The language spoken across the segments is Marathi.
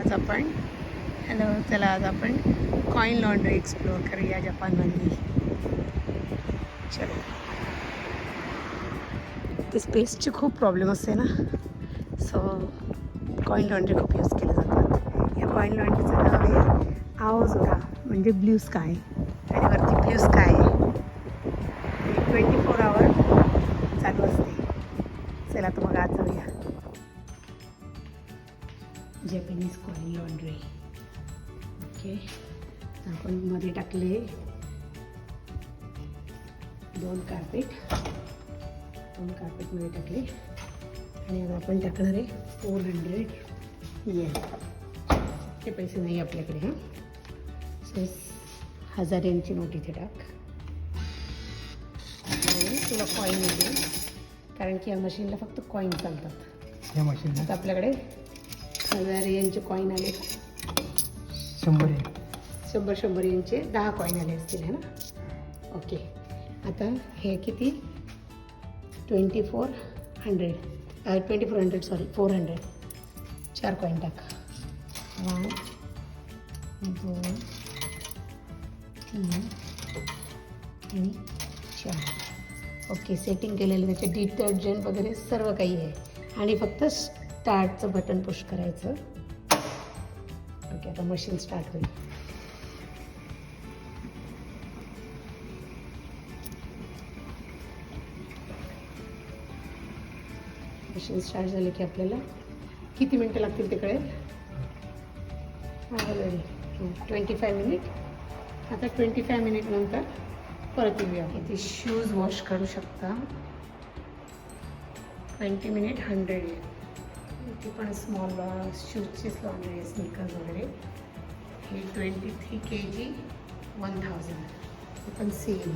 आज आपण आज आपण कॉइन लॉन्ड्री एक्सप्लोअर करूया जपानमधली. चलो. ते स्पेसची खूप प्रॉब्लेम असते ना, सो कॉइन लॉन्ड्री खूप यूज केलं जातात. या कॉइन लॉन्ड्रीचं नाव आहे आओझोरा, म्हणजे ब्ल्यू स्काय. आणि वरती ब्ल्यू स्काय आहे. 24 आवर चालू असते. चला तर मग आज जाऊया. Japanese coin laundry. ओके, आपण मध्ये टाकले 2 कार्पेटमध्ये टाकले. आणि आता आपण टाकणार आहे 400 येन. ते पैसे नाही आपल्याकडे. हां, सो 1000 येनची नोट इथे टाक. आणि तुला कॉईन येते, कारण की या मशीनला फक्त कॉईन चालतात. या मशीनला आता आपल्याकडे 1000 येनचे कॉईन आले. 100 येनचे 10 कॉईन आले असतील, है ना. ओके, आता हे किती? 2400 सॉरी 400. 4 कॉईन टाक. 1 2 3 आणि 4. ओके, सेटिंग केलेलं, त्याचे डिटर्जंट वगैरे सर्व काही आहे. आणि फक्त स्टार्टचं बटन पुश करायचं. ओके, आता मशीन स्टार्ट होईल. मशीन स्टार्ट झाली की आपल्याला किती मिनटं लागतील ते कळेल. 25 मिनिट. आता 25 मिनिट नंतर परत येऊया. इथे शूज वॉश करू शकता. 20 मिनिट 100 येईल. इथे पण स्मॉल शूजचीच लॉन्ड्री आहे, स्निकर्स वगैरे. हे 23 kg 1000. हे पण सेम.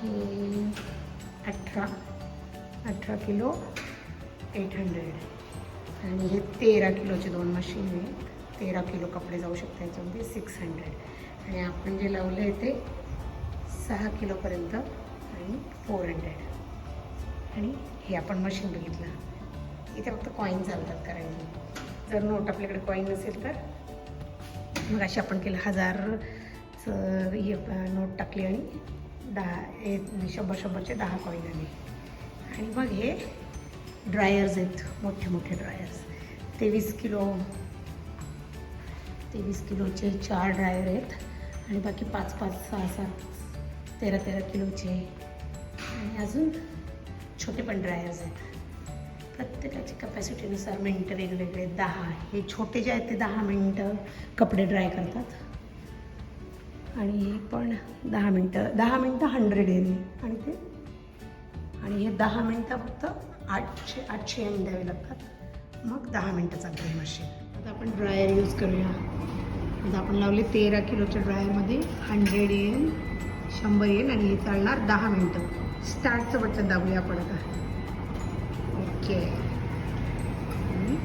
हे 18 किलो 800. आणि हे 13 किलोचे 2 मशीन आहे. 13 किलो कपडे जाऊ शकते याच्यामध्ये. 600. आणि आपण जे लावले आहे ते 6 किलोपर्यंत आणि 400. आणि हे आपण मशीन बघितलं. इथे फक्त कॉईन चालतात करायचे. जर नोट आपल्याकडे कॉईन नसेल तर मग अशी आपण केलं 1000चं हे नोट टाकली आणि 100चे 10 कॉईन आले. आणि मग हे ड्रायर्स आहेत, मोठे मोठे ड्रायर्स. 23 किलोचे 4 ड्रायर आहेत. आणि बाकी 5, 6, 13 किलोचे. आणि अजून छोटे पण ड्रायर्स आहेत. प्रत्येकाची कपॅसिटीनुसार मिनटं वेगवेगळे. 10 हे छोटे जे आहेत ते 10 मिनटं कपडे ड्राय करतात. आणि हे पण 10 मिनटं 100 येईल. आणि हे 10 मिनटं फक्त 800 एम द्यावे लागतात. मग 10 मिनटं चालते मशीन. आता आपण ड्रायर यूज करूया. आता आपण लावले 13 किलोच्या ड्रायरमध्ये 100 येईल, 100 येईल. आणि हे चालणार 10 मिनटं. स्टार्टचं बटन दाबूया आपण आता. ओके, आणि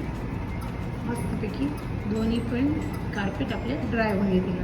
मस्तपैकी दोन्ही पण कार्पेट आपले ड्राय होऊन येतील.